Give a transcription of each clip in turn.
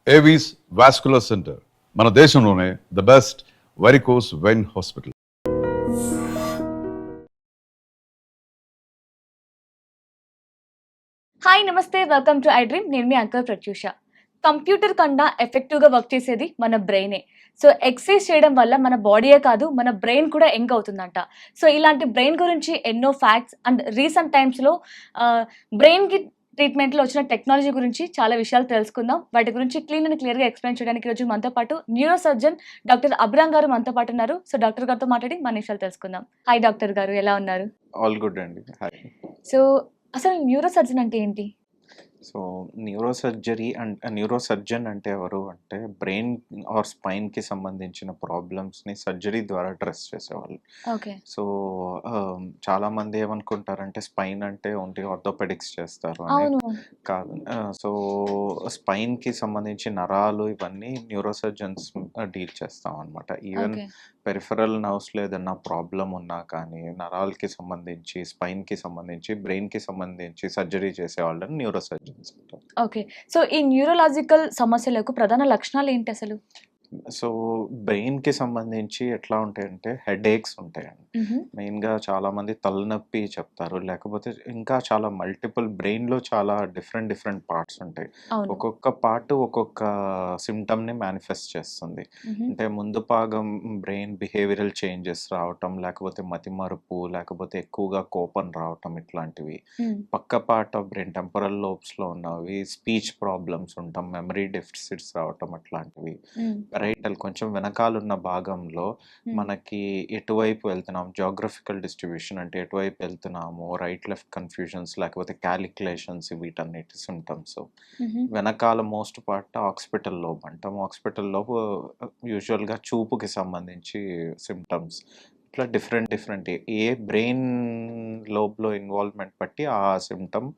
Avis vascular centre మన దేశంలోనే the best varicose vein hospital. Hi నమస్తే, వెల్కమ్ టు ఐ డ్రీమ్. నేను మీ uncle Pratyusha. Computer కన్నా ఎఫెక్టివ్గా వర్క్ చేసేది మన బ్రెయినే. సో ఎక్సర్సైజ్ చేయడం వల్ల మన బాడీయే కాదు, మన బ్రెయిన్ కూడా యంగ్ అవుతుందంట. సో ఇలాంటి బ్రెయిన్ గురించి ఎన్నో ఫ్యాక్ట్స్ అండ్ రీసెంట్ టైమ్స్లో బ్రెయిన్కి ట్రీట్మెంట్లో వచ్చిన టెక్నాలజీ గురించి చాలా విషయాలు తెలుసుకుందాం. వాటి గురించి క్లీన్ అండ్ క్లియర్గా ఎక్స్ప్లెయిన్ చేయడానికి ఈరోజు మనతో పాటు న్యూరో సర్జన్ డాక్టర్ అబ్రామ్ గారు మనతో పాటు ఉన్నారు. సో డాక్టర్ గారితో మాట్లాడి మన విషయాలు తెలుసుకుందాం. హాయ్ డాక్టర్ గారు, ఎలా ఉన్నారు? ఆల్ గుడ్ అండి. హాయ్. సో అసలు న్యూరో సర్జన్ అంటే ఏంటి? సో న్యూరో సర్జన్ అంటే ఎవరు అంటే బ్రెయిన్ ఆర్ స్పైన్కి సంబంధించిన ప్రాబ్లమ్స్ని సర్జరీ ద్వారా అడ్రస్ చేసేవాళ్ళు. ఓకే. సో చాలామంది ఏమనుకుంటారంటే స్పైన్ అంటే ఓన్లీ ఆర్థోపెడిక్స్ చేస్తారు అని. అవును. కాదు. సో స్పైన్కి సంబంధించి నరాలు ఇవన్నీ న్యూరో సర్జన్స్ డీల్ చేస్తాం అనమాట. Even okay. పెరిఫెరల్ నర్వ్స్లో ఏదన్నా ప్రాబ్లం ఉన్నా కానీ నరాలకి సంబంధించి, స్పైన్కి సంబంధించి, బ్రెయిన్కి సంబంధించి సర్జరీ చేసే వాళ్ళని న్యూరో సర్జన్స్ అంటారు. ఓకే. సో ఈ న్యూరలాజికల్ సమస్యలకు ప్రధాన లక్షణాలు ఏంటి అసలు? సో బ్రెయిన్కి సంబంధించి ఎట్లా ఉంటాయంటే హెడేక్స్ ఉంటాయండి. హుహు. మెయిన్గా చాలామంది తలనొప్పి చెప్తారు, లేకపోతే ఇంకా చాలా మల్టిపుల్ బ్రెయిన్లో చాలా డిఫరెంట్ పార్ట్స్ ఉంటాయి. అవును. ఒక్కొక్క పార్ట్ ఒక్కొక్క సిమ్టమ్ని మేనిఫెస్ట్ చేస్తుంది. హుహు. అంటే ముందు భాగం బ్రెయిన్ బిహేవియరల్ చేంజెస్ రావటం, లేకపోతే మతిమరుపు, లేకపోతే ఎక్కువగా కోపం రావటం ఇట్లాంటివి. హ్మ్. పక్క పార్ట్ ఆఫ్ బ్రెయిన్ టెంపరల్ లోబ్స్లో ఉన్నవి స్పీచ్ ప్రాబ్లమ్స్ ఉంటాం, మెమరీ డెఫిసిట్స్ రావటం అట్లాంటివి. హ్మ్. రైటల్ కొంచెం వెనకాలన్న భాగంలో హ్మ్. మనకి ఎటువైపు వెళ్తున్నాం, జాగ్రఫికల్ డిస్ట్రిబ్యూషన్ అంటే ఎటువైపు వెళ్తున్నాము, రైట్ లెఫ్ట్ కన్ఫ్యూజన్స్, లేకపోతే క్యాలిక్యులేషన్స్, వీటన్నిటి సిమ్టమ్స్. హుహు. వెనకాల మోస్ట్ పార్ట్ ఆక్సిపిటల్ లోబ్ అంటాం. ఆక్సిపిటల్ లోబ్ యూజువల్గా చూపుకి సంబంధించి సిమ్టమ్స్. ఇట్లా డిఫరెంట్ ఏ బ్రెయిన్ లోబ్లో ఇన్వాల్వ్మెంట్ బట్టి ఆ సిమ్టమ్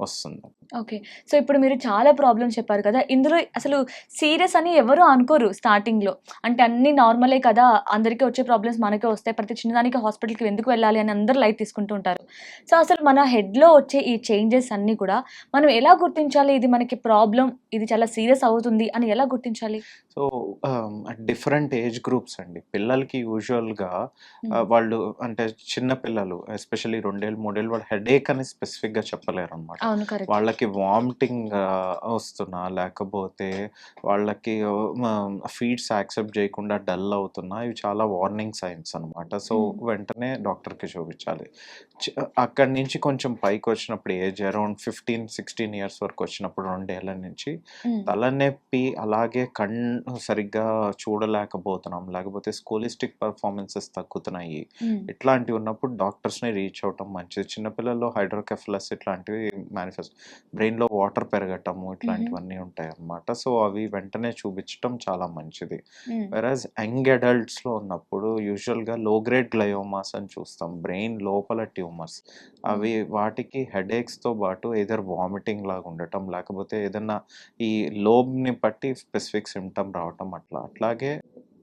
వస్తుంది. ఓకే. సో ఇప్పుడు మీరు చాలా ప్రాబ్లమ్స్ చెప్పారు కదా! ఇందులో అసలు సీరియస్ అని ఎవరు అనుకోరు స్టార్టింగ్‌లో. అంటే అన్నీ నార్మలే కదా! అందరికీ వచ్చే ప్రాబ్లమ్స్ మనకే వస్తాయి. ప్రతి చిన్నదానికి హాస్పిటల్‌కి ఎందుకు వెళ్ళాలి అని అందరూ లైట్ తీసుకుంటూ ఉంటారు. సో అసలు మన హెడ్‌లో వచ్చే ఈ చేంజెస్ అన్నీ కూడా మనం ఎలా గుర్తించాలి? ఇది మనకి ప్రాబ్లమ్, ఇది చాలా సీరియస్ అవుతుంది అని ఎలా గుర్తించాలి? సో డిఫరెంట్ ఏజ్ గ్రూప్స్ అండి. పిల్లలకి యూజువల్‌గా హ్మ్. వాళ్ళు అంటే చిన్న పిల్లలు ఎస్పెషల్లీ 2 ఏళ్ళు, 3 ఏళ్ళు వాళ్ళు హెడేక్ అని స్పెసిఫిక్‌గా చెప్పలేరనమాట. అవును. కరెక్ట్. వాళ్ళకి వామిటింగ్ వస్తున్నా, లేకపోతే వాళ్ళకి ఫీడ్స్ యాక్సెప్ట్ చేయకుండా డల్ అవుతున్నా, ఇవి చాలా వార్నింగ్ సైన్స్ అనమాట. సో హ్మ్. వెంటనే డాక్టర్‌కి చూపించాలి. చ్ అక్కడి నుంచి కొంచెం పైకొచ్చినప్పుడు ఏజ్ అరౌండ్ 15, 16 ఇయర్స్ వరకు వచ్చినప్పుడు 2 ఏళ్ల నుంచి హ్మ్. తలనొప్పి, అలాగే కళ్ళు సరిగ్గా చూడలేకపోతున్నాం, లేకపోతే స్కోలిస్టిక్ పెర్ఫార్మెన్సెస్ తగ్గుతున్నాయి. హ్మ్. ఇట్లాంటివి ఉన్నప్పుడు డాక్టర్స్‌ని రీచ్ అవ్వటం మంచిది. చిన్నపిల్లల్లో హైడ్రోకెఫలస్ ఇట్లాంటివి మేనిఫెస్ట్, బ్రెయిన్‌లో వాటర్ పెరగటము హుహు. ఇట్లాంటివన్నీ ఉంటాయన్నమాట. సో అవి వెంటనే చూపించటం చాలా మంచిది. హ్మ్. వెరాజ్ యంగ్ అడల్ట్స్‌లో ఉన్నప్పుడు యూజువల్‌గా లో గ్రేడ్ గ్లయోమాస్ అని చూస్తాం. బ్రెయిన్ లోపల ట్యూమర్స్. హ్మ్. అవి వాటికి హెడేక్స్‌తో పాటు ఎయిదర్ వామిటింగ్ లాగా ఉండటం, లేకపోతే ఏదన్నా ఈ లోబ్‌ని బట్టి స్పెసిఫిక్ సిమ్టమ్ రావటం అట్లా. అట్లాగే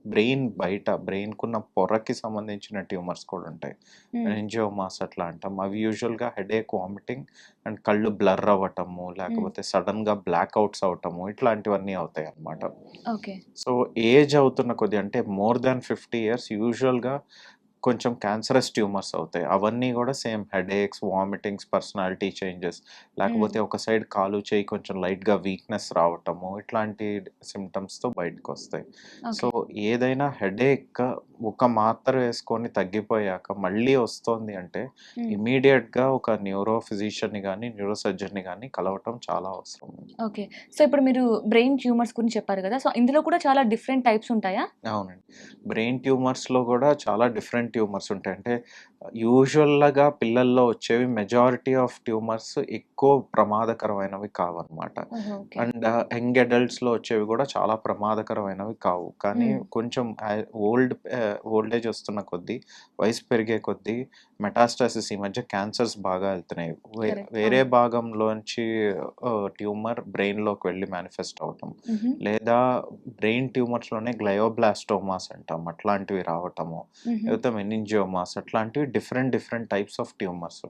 బ్రెయిన్ బయట బ్రెయిన్‌కున్న పొరకి సంబంధించిన ట్యూమర్స్ కూడా ఉంటాయి. హ్మ్. యాంజియోమాస్ అట్లా అంటాం. అవి యూజువల్‌గా హెడేక్, వామిటింగ్ అండ్ కళ్ళు బ్లర్ అవ్వటము, హ్మ్. లేకపోతే సడెన్‌గా బ్లాక్ అవుట్స్ అవ్వటము ఇట్లాంటివన్నీ అవుతాయన్నమాట. ఓకే. సో ఏజ్ అవుతున్న కొద్దీ అంటే మోర్ దాన్ 50 ఇయర్స్ యూజువల్‌గా కొంచెం క్యాన్సరస్ ట్యూమర్స్ అవుతాయి. అవన్నీ గూడా same headaches, vomitings, personality changes, హ్మ్. లేకపోతే ఒక సైడ్ కాలు, చెయ్యి కొంచెం లైట్‌గా వీక్‌నెస్ రావటము, ఇట్లాంటి సిమ్టమ్స్‌తో బయటకొస్తాయి. So okay. ఏదైనా హెడేక్ ఒక మాత్ర వేసుకొని తగ్గిపోయాక మళ్ళీ వస్తోంది అంటే హ్మ్. ఇమ్మీడియేట్‌గా ఒక న్యూరో ఫిజిషియన్‌ని గానీ, న్యూరో సర్జన్‌ని గానీ కలవటం చాలా అవసరం. ఓకే. సో ఇప్పుడు మీరు బ్రెయిన్ ట్యూమర్స్ గురించి చెప్పారు గదా! సో ఇందులో కూడా చాలా డిఫరెంట్ టైప్స్ ఉంటాయా? అవునండి. బ్రెయిన్ ట్యూమర్స్‌లో గూడా చాలా డిఫరెంట్ ట్యూమర్స్ ఉంటాయి. అంటే యూజువల్‌గా పిల్లల్లో వచ్చేవి మెజారిటీ ఆఫ్ ట్యూమర్స్ ఎక్కువ ప్రమాదకరమైనవి కావన్నమాట. ఓహో! ఓకే. అండ్ యంగ్ అడల్ట్స్‌లో వచ్చేవి గూడా చాలా ప్రమాదకరమైనవి కావు. కానీ హ్మ్. కొంచెం ఓల్డ్ ఏజ్ వస్తున్న కొద్దీ, వయసు పెరిగే కొద్దీ మెటాస్టాసిస్ ఈ మధ్య క్యాన్సర్స్ బాగా ఎళ్తున్నాయి. కరెక్ట్. వేరే అవును. భాగంలోంచి ట్యూమర్ బ్రెయిన్‌లోకి వెళ్లి మేనిఫెస్ట్ అవ్వటం, హుహు. లేదా బ్రెయిన్ ట్యూమర్స్‌లోనే గ్లయోబ్లాస్టోమాస్ అంటాం. అట్లాంటివి రావటము. హుహు. లేకపోతే మెనింజియోమాస్ అట్లాంటివి different types of tumours.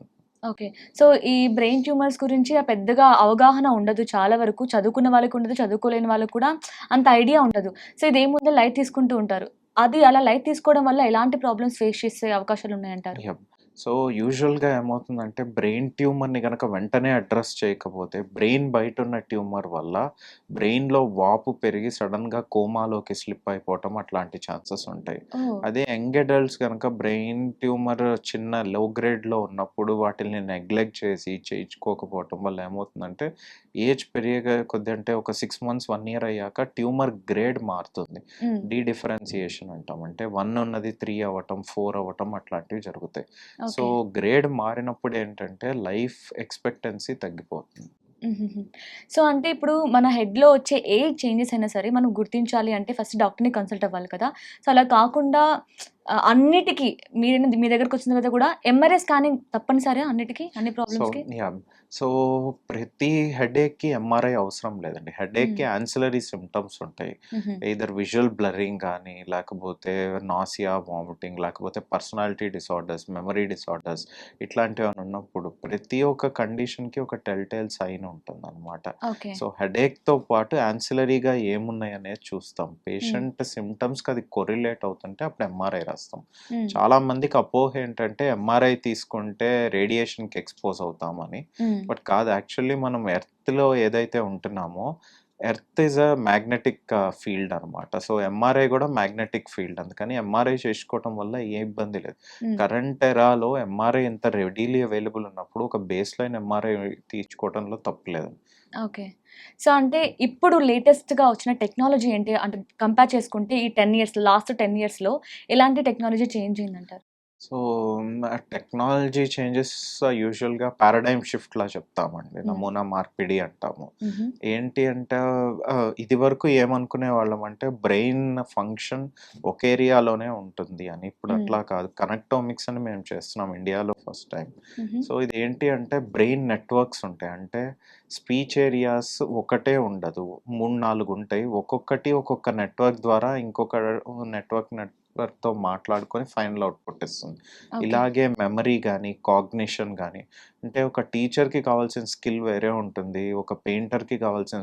Okay. So, ఈ బ్రెయిన్ ట్యూమర్స్ గురించి పెద్దగా అవగాహన ఉండదు చాలా వరకు. చదువుకున్న వాళ్ళకి ఉండదు. చదువుకోలేని వాళ్ళకి కూడా అంత ఐడియా ఉండదు. సో, ఇదేముందో లైట్ తీసుకుంటూ ఉంటారు. అది అలా లైట్ తీసుకోవడం వల్ల ఎలాంటి ప్రాబ్లమ్స్ ఫేస్ చేసే అవకాశాలున్నాయంటారు? యాహ్! సో, యూజువల్‌గా ఏమవుతుందంటే బ్రెయిన్ ట్యూమర్‌ని గనక వెంటనే అడ్రెస్ చేయకపోతే బ్రెయిన్ బయటున్న ట్యూమర్ వల్ల బ్రెయిన్‌లో వాపు పెరిగి సడెన్‌గా కోమాలోకి స్లిప్ అయిపోవటం అట్లాంటి ఛాన్సెస్ ఉంటాయి. ఓహ్! అదే యంగ్ అడల్ట్స్ గనక బ్రెయిన్ ట్యూమర్ చిన్న లో గ్రేడ్‌లో ఉన్నప్పుడు వాటిల్ని నెగ్లెక్ట్ చేసి చేయించుకోకపోవటం వల్ల ఏమవుతుందంటే ఏజ్ పెరిగే కొద్దీ అంటే ఒక 6 మంత్స్, 1 ఇయర్ అయ్యాక ట్యూమర్ గ్రేడ్ మారుతుంది. హ్మ్. డీడిఫరెన్షియేషన్ అంటాం. అంటే 1 ఉన్నది 3 అవ్వటం, 4 అవ్వటం అట్లాంటివి జరుగుతాయి. So, okay. గ్రేడ్ మారినప్పుడు ఏంటంటే లైఫ్ ఎక్స్‌పెక్టెన్సీ తగ్గిపోతుంది. హుహుహు. సో, అంటే ఇప్పుడు మన హెడ్‌లో వచ్చే ఏ చేంజెస్ అయినా సరే మనం గుర్తించాలి అంటే ఫస్ట్ డాక్టర్‌ని కన్సల్ట్ అవ్వాలి కదా! సో, అలా కాకుండా అన్నిటికి మీ దగ్గరకొచ్చిన తర్వాత కూడా ఎంఆర్ఐ స్కానింగ్ తప్పనిసరా అన్నిటికి? అన్ని సో, ప్రాబ్లమ్స్‌కి? యాహ్! సో, ప్రతి హెడేక్‌కి ఎంఆర్ఐ అవసరం లేదండి. హెడేక్‌కి హ్మ్. యాన్సిలరీ సింప్టమ్స్ ఉంటాయి. హుహు. ఎయిదర్ విజువల్ బ్లర్రింగ్ గానీ, లేకపోతే నాసియా, వామిటింగ్, లేకపోతే పర్సనాలిటీ డిసార్డర్స్, మెమరీ డిసార్డర్స్ ఇట్లాంటివేమైనా ఉన్నప్పుడు ప్రతి ఒక్క కండిషన్‌కి ఒక టెల్ సైన్ ఉంటుందనమాట. ఓకే. సో, హెడేక్‌తో పాటు యాన్సిలరీగా ఏమున్నాయనేది చూస్తాం. హ్మ్. పేషెంట్ సింప్టమ్స్‌కి అది కొరిలేట్ అవుతుంటే అప్పుడు ఎంఆర్ఐ రాస్తాం. హ్మ్. చాలా మందికి అపోహ ఏంటంటే ఎంఆర్ఐ తీసుకుంటే రేడియేషన్‌కి ఎక్స్‌పోజ్ అవుతామని. హ్మ్. బట్ కాదు, యాక్చువల్లీ మనం ఎర్త్‌లో ఏదైతే ఉంటున్నామో, earth is a magnetic field అనమాట. సో, ఎంఆర్ఐ గూడా మ్యాగ్నెటిక్ ఫీల్డ్. అందుకని ఎంఆర్ఐ చేసుకోవటం వల్ల ఏ ఇబ్బంది లేదు. హ్మ్. కరెంట్ ఎరాలో ఎంఆర్ఐ ఇంత రెడీలీ అవైలబుల్ ఉన్నప్పుడు ఒక బేస్‌లైన్ ఎంఆర్ఐ తీయించుకోవడంలో తప్పు లేదు. ఓకే. సో, అంటే ఇప్పుడు లేటెస్ట్‌గా వచ్చిన టెక్నాలజీ ఏంటి? అంటే కంపేర్ చేసుకుంటే ఈ 10 ఇయర్స్ లాస్ట్ 10 ఇయర్స్‌లో ఎలాంటి టెక్నాలజీ చేంజ్ అయిందంటారు? సో, టెక్నాలజీ చేంజెస్ యూజువల్‌గా పారాడైమ్ షిఫ్ట్‌లా చెప్తామండి. హ్మ్. నమూనా మార్పిడి అంటాము. హుహు. ఏంటి అంటే ఇదివరకు ఏమనుకునేవాళ్ళమంటే బ్రెయిన్ ఫంక్షన్ ఒక ఏరియాలోనే ఉంటుంది అని. ఇప్పుడు హ్మ్. అట్లా కాదు. కనెక్టోమిక్స్ అని మేము చేస్తున్నాం ఇండియాలో ఫస్ట్ టైమ్. హుహు. సో, ఇదేంటి అంటే బ్రెయిన్ నెట్వర్క్స్ ఉంటాయి. అంటే స్పీచ్ ఏరియాస్ ఒకటే ఉండదు. 3, 4 ఉంటాయి. ఒక్కొక్కటి ఒక్కొక్క నెట్వర్క్ ద్వారా ఇంకొక నెట్వర్క్‌తో మాట్లాడుకొని ఫైనల్ అవుట్‌పుట్ ఇస్తుంది. ఓకే. ఇలాగే మెమరీ గానీ, కాగ్నిషన్ గానీ, అంటే ఒక టీచర్‌కి కావాల్సిన స్కిల్ వేరే ఉంటుంది. ఒక పెయింటర్‌కి కావాల్సిన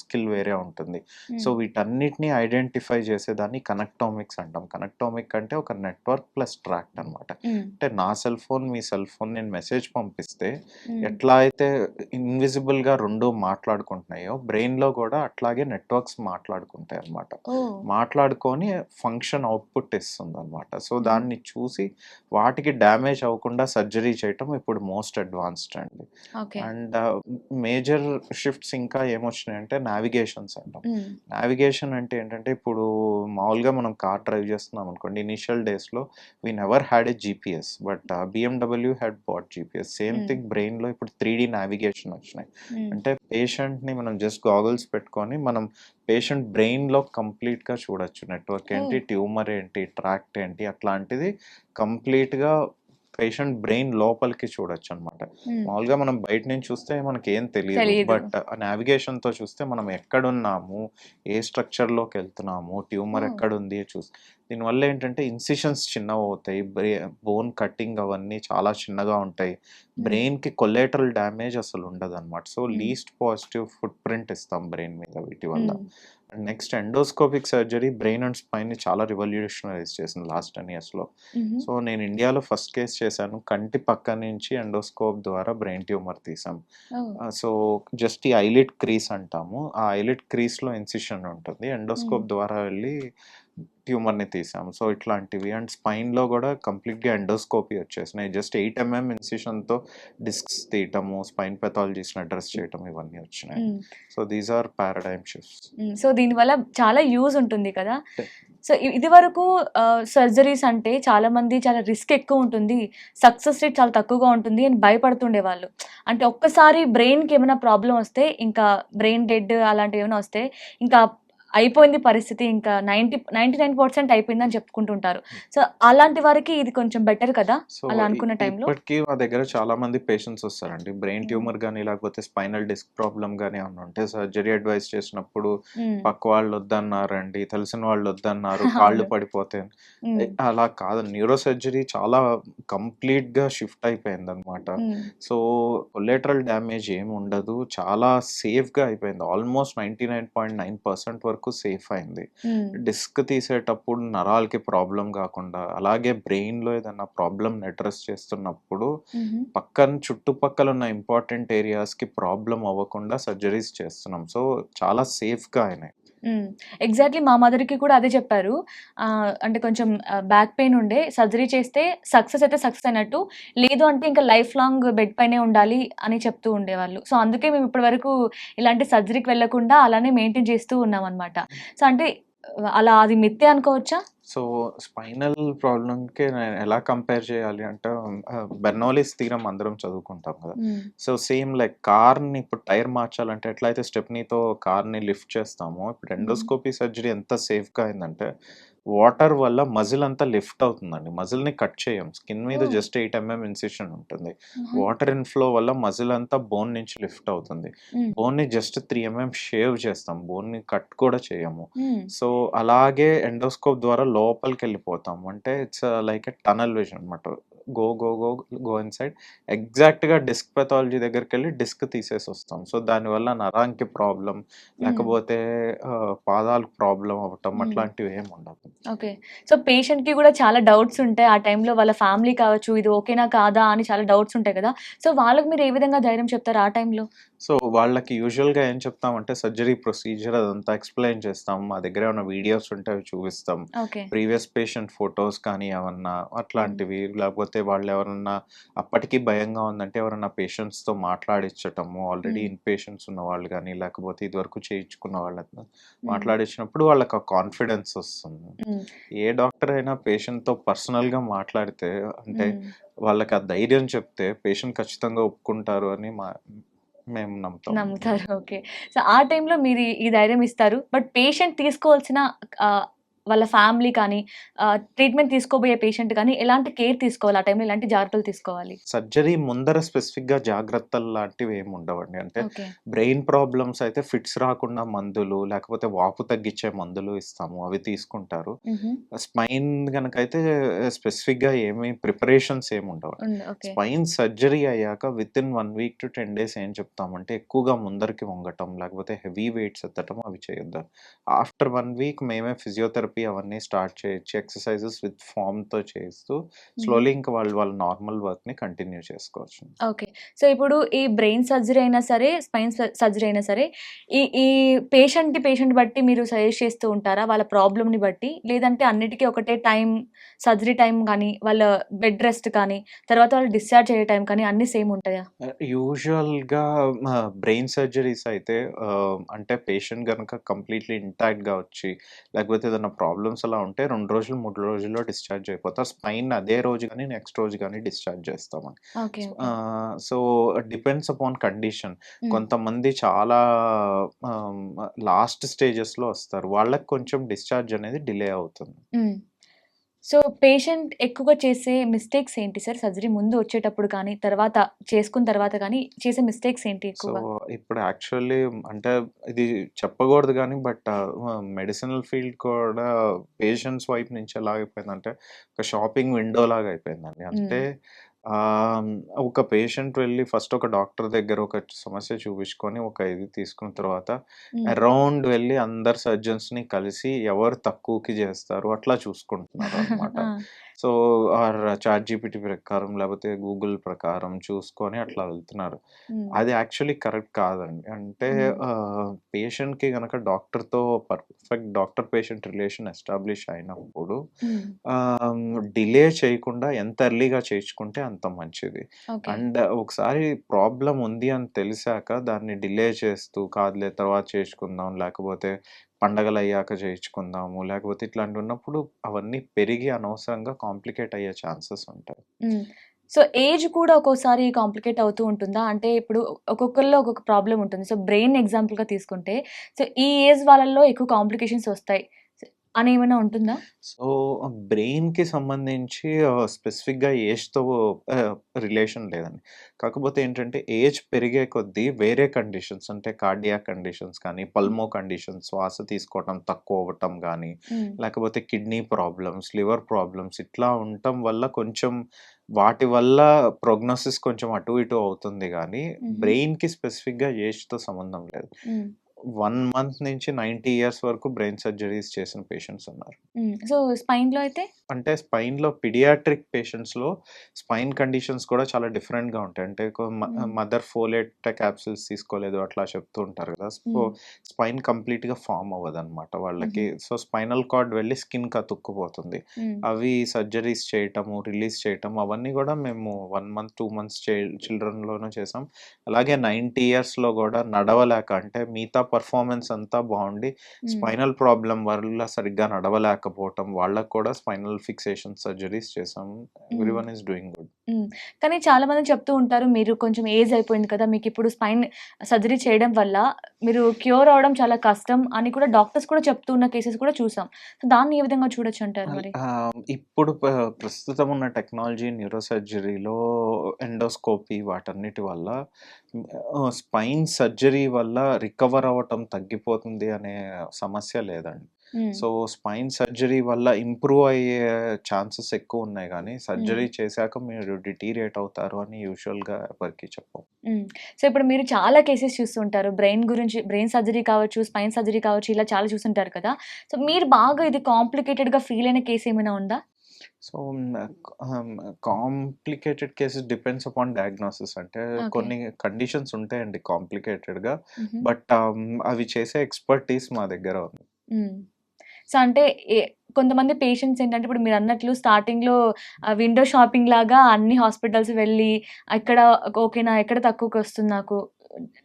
స్కిల్ వేరే ఉంటుంది. సో, హ్మ్. వీటన్నిటిని ఐడెంటిఫై చేసేదాన్ని కనెక్టోమిక్స్ అంటాం. కనెక్టోమిక్ అంటే ఒక నెట్వర్క్ ప్లస్ ట్రాక్ట్ అనమాట. హ్మ్. అంటే నా సెల్ ఫోన్, మీ సెల్ ఫోన్ నేను మెసేజ్ పంపిస్తే హ్మ్. ఎట్లా అయితే ఇన్విజిబుల్‌గా 2 మాట్లాడుకుంటున్నాయో, బ్రెయిన్‌లో గూడా అట్లాగే నెట్వర్క్స్ మాట్లాడుకుంటాయన్నమాట. ఓహ్! మాట్లాడుకొని ఫంక్షన్ అవుట్‌పుట్ ఇస్తుందన్నమాట. సో, హుహు. దాన్ని చూసి వాటికి డ్యామేజ్ అవ్వకుండా సర్జరీ చేయటం ఇప్పుడు మోస్ట్ అడ్వాన్స్డ్ అండి. ఓకే. అండ్ మేజర్ షిఫ్ట్స్ ఇంకా ఏమొచ్చినాయంటే నావిగేషన్స్ అంటాం. హ్మ్. నావిగేషన్ అంటే ఏంటంటే, ఇప్పుడు మామూలుగా మనం కార్ డ్రైవ్ చేస్తున్నాం అనుకోండి. ఇనీషియల్ డేస్‌లో we never had a GPS. But BMW had bought GPS. Same hmm. Thing బ్రెయిన్‌లో ఇప్పుడు 3 నావిగేషన్ వచ్చినాయి. హ్మ్. అంటే పేషెంట్‌ని మనం జస్ట్ గాగల్స్ పెట్టుకొని మనం పేషెంట్ బ్రెయిన్‌లో కంప్లీట్‌గా చూడొచ్చు. నెట్వర్క్ ఏంటి, ఓహ్! ట్యూమర్ ఏంటి, ట్రాక్ట్ ఏంటి అట్లాంటిది కంప్లీట్‌గా పేషెంట్ బ్రెయిన్ లోపలికి చూడొచ్చనమాట. హ్మ్. మామూలుగా మనం బయట నుంచి చూస్తే మనకేం తెలీదు. తెలీదు. బట్ ఆ నావిగేషన్‌తో చూస్తే మనం ఎక్కడున్నాము, ఏ స్ట్రక్చర్‌లోకెళ్తున్నాము, ట్యూమర్ ఓహ్! ఎక్కడుంది దీనివల్ల ఏంటంటే ఇన్సిషన్స్ చిన్నవవుతాయి. బోన్ కట్టింగ్ అవన్నీ చాలా చిన్నగా ఉంటాయి. హ్మ్. బ్రెయిన్‌కి కొలేటరల్ డ్యామేజ్ అసలుండదనమాట. So, hmm. Least positive footprint ఇస్తాం బ్రెయిన్ మీద వీటి వల్ల. Hmm. And next endoscopic surgery brain and స్పైన్‌ని చాలా రివల్యూషనరైజ్ చేసింది లాస్ట్ 10 ఇయర్స్‌లో. హుహు. సో, నేను ఇండియాలో ఫస్ట్ కేస్ చేశాను. కంటి పక్క నుంచి ఎండోస్కోప్ ద్వారా బ్రెయిన్ ట్యూమర్ తీసాం. ఓహ్! సో, జస్ట్ ఈ ఐలిడ్ క్రీస్ అంటాము. ఆ ఐలిడ్ క్రీస్‌లో ఇన్సిషన్ ఉంటుంది. హ్మ్. ఎండోస్కోప్ ద్వారా వెళ్లి ట్యూమర్‌ని తీసాము. సో, ఇట్లాంటివి అండ్ స్పైన్‌లో గూడా కంప్లీట్‌గా ఎండోస్కోపీ వచ్చేసినాయి. జస్ట్ 8 ఇన్సిషన్‌తో డిస్క్స్ తీయటము, స్పైన్ పెథాలజిస్ట్‌ని అడ్రెస్ చేయటం ఇవన్నీ వచ్చినాయి. Hmm. So, these are paradigm shifts. Hmm. So, దీనివల్ల చాలా యూజ్ ఉంటుంది కదా! సో, ఇదివరకు సర్జరీస్ అంటే చాలామంది చాలా రిస్క్ ఎక్కువుంటుంది. సక్సెస్ రేట్ చాలా తక్కువగా ఉంటుంది అని భయపడుతుండేవాళ్ళు. అంటే ఒక్కసారి బ్రెయిన్‌కి ఏమైనా ప్రాబ్లమ్ వస్తే ఇంకా బ్రెయిన్ డెడ్ అలాంటివేమైనా వస్తే ఇంకా అయిపోయింది పరిస్థితి, ఇంకా 99% అయిపోయిందని చెప్పుకుంటుంటారు. సో అలాంటి వారికి ఇది కొంచెం బెటర్ కదా, సో అలా అనుకున్న టైంలో? ఇప్పటికీ మా దగ్గర చాలా మంది పేషెంట్స్ వస్తారండి. బ్రెయిన్ హ్మ్. ట్యూమర్ గానీ, లేకపోతే స్పైనల్ డిస్క్ ప్రాబ్లమ్ గానీ ఏమన్నా ఉంటే సర్జరీ అడ్వైస్ చేసినప్పుడు హ్మ్. పక్క వాళ్ళు వద్దన్నారండి, తెలిసిన వాళ్ళు వద్దన్నారు, కాళ్ళు అవును. పడిపోతాయి. హ్మ్. అలా కాదు. న్యూరో సర్జరీ చాలా కంప్లీట్‌గా షిఫ్ట్ అయిపోయిందనమాట. హ్మ్. సో, కొలేటరల్ డ్యామేజ్ ఏమి ఉండదు. చాలా సేఫ్‌గా అయిపోయింది. ఆల్మోస్ట్ 99.9% వరకు సేఫ్ అయింది. హ్మ్. డిస్క్ తీసేటప్పుడు నరాలకి ప్రాబ్లమ్ గాకుండా, అలాగే బ్రెయిన్‌లో ఏదన్నా ప్రాబ్లమ్‌ని అడ్రెస్ చేస్తున్నప్పుడు, హుహు. చుట్టుపక్కల ఉన్న ఇంపార్టెంట్ ఏరియాస్‌కి ప్రాబ్లమ్ అవ్వకుండా సర్జరీస్ చేస్తున్నాం. సో, చాలా సేఫ్‌గా అయినాయి. హ్మ్. ఎగ్జాక్ట్‌లీ మా మదర్‌కి కూడా అదే చెప్పారు. అంటే కొంచెం బ్యాక్ పెయిన్ ఉండే. సర్జరీ చేస్తే సక్సెస్ అయితే సక్సెస్ అయినట్టు. లేదు అంటే ఇంకా లైఫ్ లాంగ్ బెడ్ పైనే ఉండాలి అని చెప్తూ ఉండేవాళ్ళు. సో, అందుకే మేము ఇప్పటి వరకు ఇలాంటి సర్జరీకి వెళ్ళకుండా అలానే మెయింటైన్ చేస్తూ ఉన్నామనమాట. సో, అంటే అలా అది మిథ్యే అనుకోవచ్చా? సో, స్పైనల్ ప్రాబ్లమ్‌కి నేను ఎలా కంపేర్ చేయాలి అంటే బెర్నౌల్లీస్ థీరమ్ అందరం చదువుకుంటాం కదా! హ్మ్. సో, సేమ్ లైక్ కార్‌ని ఇప్పుడు టైర్ మార్చాలంటే ఎట్లయితే స్టెప్నీతో కార్‌ని లిఫ్ట్ చేస్తామో, ఇప్పుడు హ్మ్. ఎండోస్కోపీ సర్జరీ ఎంత సేఫ్‌గా అయిందంటే, వాటర్ వల్ల మజిల్ అంతా లిఫ్ట్ అవుతుందండి. మజిల్‌ని కట్ చేయం. స్కిన్ మీద ఓహ్! జస్ట్ 8 ఇన్సిషన్ ఉంటుంది. ఆహా! వాటర్ ఇన్‌ఫ్లో వల్ల మజిల్ అంతా బోన్ నుంచి లిఫ్ట్ అవుతుంది. హ్మ్. బోన్‌ని జస్ట్ 3 షేవ్ చేస్తాం. బోన్‌ని కట్ కూడా చేయము. హ్మ్. సో, అలాగే ఎండోస్కోప్ ద్వారా లోపలికెళ్ళిపోతాం. అంటే it's like a tunnel vision అనమాట. Go, go, go, go inside ఎగ్జాక్ట్‌గా డిస్క్ పెథాలజీ దగ్గరికెళ్ళి డిస్క్ తీసేసొస్తాం. సో, దానివల్ల నరానికి ప్రాబ్లమ్, హ్మ్. లేకపోతే పాదాలకు ప్రాబ్లమ్ అవ్వటం హ్మ్. అట్లాంటివేమి ఉండదు. ఓకే. సో, పేషెంట్‌కి గూడా చాలా డౌట్స్ ఉంటాయి. ఆ టైంలో వాళ్ళ ఫ్యామిలీ కావచ్చు, ఇది ఓకేనా? కాదా? అని చాలా డౌట్స్ ఉంటాయి కదా! సో, వాళ్ళకి మీరు ఏ విధంగా ధైర్యం చెప్తారు ఆ టైంలో? సో, వాళ్ళకి యూజువల్‌గా ఏం చెప్తామంటే సర్జరీ ప్రొసీజర్ అదంతా ఎక్స్‌ప్లెయిన్ చేస్తాం. మా దగ్గర ఏమైనా వీడియోస్ ఉంటే అవి చూపిస్తాం. ఓకే. ప్రీవియస్ పేషెంట్ ఫోటోస్ కానీ ఏమన్నా హ్మ్. అట్లాంటివి, లేకపోతే వాళ్ళెవరన్నా అప్పటికి భయంగా ఉందంటే ఎవరన్నా పేషెంట్స్‌తో మాట్లాడిచ్చటము. ఆల్రెడీ హ్మ్. ఇన్ పేషెంట్స్ ఉన్నవాళ్ళు గానీ, లేకపోతే ఇదివరకు చేయించుకున్న వాళ్ళతో హ్మ్. మాట్లాడిచ్చినప్పుడు వాళ్ళకి ఆ కాన్ఫిడెన్స్ ఒస్తుంది. హ్మ్. ఏ డాక్టర్ అయినా పేషెంట్‌తో పర్సనల్‌గా మాట్లాడితే అంటే హ్మ్. వాళ్ళకి ఆ ధైర్యం చెప్తే పేషెంట్ ఖచ్చితంగా ఒప్పుకుంటారు అని మేము నమ్ముతాం. నమ్ముతారు. ఓకే. సో, ఆ టైంలో మీరు ఈ ధైర్యం ఇస్తారు. బట్ పేషెంట్ తీసుకోవాల్సిన ఆహ్, వాళ్ళ ఫ్యామిలీ కానీ, ట్రీట్మెంట్ తీసుకోబోయే పేషెంట్ కానీ ఎలాంటి కేర్ తీసుకోవాలి? ఆ టైంలో ఎలాంటి జాగ్రత్తలు తీసుకోవాలి? సర్జరీ ముందర స్పెసిఫిక్‌గా జాగ్రత్తలు లాంటివేమి ఉండవండి. అంటే ఓకే. బ్రెయిన్ ప్రాబ్లమ్స్ అయితే ఫిట్స్ రాకుండా మందులు, లేకపోతే వాపు తగ్గించే మందులు ఇస్తాము. అవి తీసుకుంటారు. హుహు. స్పైన్ గనకైతే స్పెసిఫిక్‌గా ఏమి ప్రిపరేషన్స్ ఏమి ఉండవండి. ఓకే. స్పైన్ సర్జరీ అయ్యాక వితిన్ 1 వీక్ టు 10 డేస్ ఏం చెప్తామంటే ఎక్కువగా ముందరికి వంగటం, లేకపోతే హెవీ వెయిట్స్ ఎత్తటం అవి చేయొద్దని. ఆఫ్టర్ 1 వీక్ మేమే ఫిజియోథెరపీ అవన్నీ స్టార్ట్ చేయొచ్చు. ఎక్సర్‌సైజెస్ విత్ ఫార్మ్‌తో చేస్తూ హుహు. స్లోలీ ఇంక వాళ్ళు వాళ్ళ నార్మల్ వర్క్‌ని కంటిన్యూ చేసుకోవచ్చు. ఓకే. సో, ఇప్పుడు ఈ బ్రెయిన్ సర్జరీ అయినా సరే, స్పైన్ సర్జరీ అయినా సరే, ఈ పేషెంట్ బట్టి మీరు సజెస్ట్ చేస్తూ ఉంటారా? వాళ్ళ ప్రాబ్లమ్‌ని బట్టి? లేదంటే అన్నిటికి ఒకటే సర్జరీ టైమ్ గానీ, వాళ్ళ బెడ్ రెస్ట్ కానీ, తర్వాత వాళ్ళు డిశ్చార్జ్ అయ్యే టైం కానీ అన్నీ సేమ్ ఉంటాయా? యూజువల్‌గా బ్రెయిన్ సర్జరీస్ అయితే అంటే పేషెంట్ గనక కంప్లీట్‌లీ ఇంటాక్ట్‌గా వచ్చి, లేకపోతే ఏదైనా ప్రాబ్లమ్స్ అలా ఉంటే 2 రోజులు, 3 రోజుల్లో డిశ్చార్జ్ అయిపోతారు. స్పైన్ అదే రోజు గాని, నెక్స్ట్ రోజు గాని డిశ్చార్జ్ చేస్తామండి. Okay. Okay. So, depends upon condition. హ్మ్. కొంతమంది చాలా ఆహ్, లాస్ట్ స్టేజెస్‌లో వస్తారు. వాళ్ళకి కొంచెం డిశ్చార్జ్ అనేది డిలే అవుతుంది. హ్మ్. సో, పేషెంట్ ఎక్కువగా చేసే మిస్టేక్స్ ఏంటి సార్? సర్జరీ ముందు వచ్చేటప్పుడు కానీ, చేసుకున్న తర్వాత కానీ చేసే మిస్టేక్స్ ఏంటి సో, ఎక్కువగా? ఇప్పుడు యాక్చువల్లీ అంటే ఇది చెప్పకూడదు గానీ మెడిసినల్ ఫీల్డ్ కూడా పేషెంట్స్ వైపు నుంచి ఎలాగైపోయిందంటే, ఒక షాపింగ్ విండో లాగా అయిపోయిందండి. హ్మ్. అంటే ఆహ్, ఒక పేషెంట్ వెళ్లి ఫస్ట్ ఒక డాక్టర్ దగ్గర ఒక సమస్య చూపించుకొని, ఒక ఇది తీసుకున్న తర్వాత హ్మ్. అరౌండ్ వెళ్లి అందరు సర్జన్స్‌ని కలిసి ఎవరు తక్కువకి జేస్తారు అట్లా చూసుకుంటున్నారనమాట. ఆ! సో, చాట్‌జీపీటీ ప్రకారం లేకపోతే గూగుల్ ప్రకారం చూసుకొని అట్లా వెళ్తున్నారు. హ్మ్. అది యాక్చువల్లీ కరెక్ట్ కాదండి. అంటే హ్మ్. పేషెంట్‌కి గనక డాక్టర్‌తో perfect doctor patient relation establish అయినప్పుడు హ్మ్. డిలే చేయకుండా ఎంత ఎర్లీగా చేయించుకుంటే అంత మంచిది. ఓకే. అండ్ ఒకసారి ప్రాబ్లమ్ ఉంది అని తెలిసాక దాన్ని డిలే చేస్తూ కాదులే తర్వాత చేసుకుందాం, లేకపోతే పండగలయ్యాక చేయించుకుందాము, లేకపోతే ఇట్లాంటివున్నప్పుడు అవన్నీ పెరిగి అనవసరంగా కాంప్లికేట్ అయ్యే ఛాన్సెస్ ఉంటాయి. హ్మ్. సో ఏజ్ కూడా ఒక్కోసారి కాంప్లికేట్ అవుతూ ఉంటుందా? అంటే ఇప్పుడు ఒక్కొక్కళ్ళలో ఒక్కొక్క ప్రాబ్లమ్ ఉంటుంది. సో బ్రెయిన్ ఎగ్జాంపుల్‌గా తీసుకుంటే, సో ఈ ఏజ్ వాళ్ళలో ఎక్కువ కాంప్లికేషన్స్ వస్తాయి అని ఏమైనా ఉంటుందా? సో, బ్రెయిన్‌కి సంబంధించి స్పెసిఫిక్‌గా ఏజ్‌తో రిలేషన్ లేదండి. కాకపోతే ఏంటంటే, ఏజ్ పెరిగే కొద్దీ వేరే కండిషన్స్ అంటే కార్డియాక్ కండిషన్స్ కానీ, పల్మో కండిషన్స్ శ్వాస తీసుకోవటం తక్కువ అవ్వటం గానీ, హ్మ్. లేకపోతే కిడ్నీ ప్రాబ్లమ్స్, లివర్ ప్రాబ్లమ్స్ ఇట్లా ఉండటం వల్ల కొంచెం వాటి వల్ల ప్రోగ్నోసిస్ కొంచెం అటు ఇటు అవుతుంది గానీ, హుహు. బ్రెయిన్‌కి స్పెసిఫిక్‌గా ఏజ్‌తో సంబంధం లేదు. హ్మ్. 1 మంత్ నుంచి 90 ఇయర్స్ వరకు బ్రెయిన్ సర్జరీస్ చేసిన పేషెంట్స్ ఉన్నారు. హ్మ్. సో స్పైన్‌లో అయితే? అంటే స్పైన్‌లో పిడియాట్రిక్ పేషెంట్స్‌లో స్పైన్ కండిషన్స్ కూడా చాలా డిఫరెంట్‌గా ఉంటాయి. అంటే హ్మ్. మదర్ ఫోలేట్ క్యాప్సూల్స్ తీసుకోలేదు అట్లా చెప్తూ ఉంటారు కదా! సో, హ్మ్. స్పైన్ కంప్లీట్‌గా ఫార్మ్ అవ్వదనమాట హుహు. వాళ్ళకి. సో, స్పైనల్ కార్డ్ వెళ్ళి స్కిన్‌కి అతుక్కుపోతుంది. హ్మ్. అవి సర్జరీస్ చేయటము, రిలీజ్ చేయటం అవన్నీ కూడా మేము 1 మంత్, 2 మంత్స్ చిల్డ్రన్‌లోనూ చేసాం. అలాగే 90 ఇయర్స్‌లో కూడా నడవలేక అంటే మిగతా పెర్ఫార్మన్స్ అంతా బావుండి హ్మ్. స్పైనల్ ప్రాబ్లమ్ వల్ల సరిగ్గా నడవలేకపోవటం, వాళ్ళకి కూడా స్పైనల్ ఫిక్సేషన్ సర్జరీస్ చేసాం. హ్మ్. Everyone is doing good. హ్మ్. కానీ చాలామంది చెప్తూ ఉంటారు, మీరు కొంచెం ఏజ్ అయిపోయింది కదా! మీకిప్పుడు స్పైన్ సర్జరీ చేయడం వల్ల మీరు క్యూర్ అవ్వడం చాలా కష్టం అని కూడా డాక్టర్స్ కూడా చెప్తూ ఉన్న కేసెస్ కూడా చూసాం. సో, దాన్ని ఏ విధంగా చూడొచ్చంటారు మరి? ఇప్పుడు ప్రస్తుతం ఉన్న టెక్నాలజీ న్యూరో సర్జరీలో ఎండోస్కోపీ వాటన్నిటి వల్ల స్పైన్ సర్జరీ వల్ల రికవర్ అవ్వటం తగ్గిపోతుంది అనే సమస్య లేదండి. హ్మ్. సో, స్పైన్ సర్జరీ వల్ల ఇంప్రూవ్ అయ్యే ఛాన్సెస్ ఎక్కువున్నాయి గానీ, హ్మ్. సర్జరీ చేశాక మీరు డిటీరియరేట్ అవుతారు అని యూజువల్‌గా ఎవరికీ చెప్పం. హ్మ్. సో, ఇప్పుడు మీరు చాలా కేసెస్ చూస్తుంటారు. బ్రెయిన్ గురించి బ్రెయిన్ సర్జరీ కావచ్చు, స్పైన్ సర్జరీ కావచ్చు, ఇలా చాలా చూసుంటారు కదా! సో, మీరు బాగా ఇది కాంప్లికేటెడ్‌గా ఫీల్ అయిన కేస్ ఏమైనా ఉందా? So, complicated cases depends upon diagnosis. అంటే ఓకే. కొన్ని కండిషన్స్ ఉంటాయండి కాంప్లికేటెడ్‌గా. హుహు. బట్ అవి చేసే ఎక్స్‌పర్టీస్ మా దగ్గర ఉంది. హ్మ్. సో, అంటే ఏ కొంతమంది పేషెంట్స్ ఏంటంటే ఇప్పుడు మీరన్నట్లు స్టార్టింగ్‌లో విండో షాపింగ్ లాగా అన్ని హాస్పిటల్స్ వెళ్ళి ఎక్కడ ఓకేనా? ఎక్కడ తక్కువకొస్తుంది నాకు?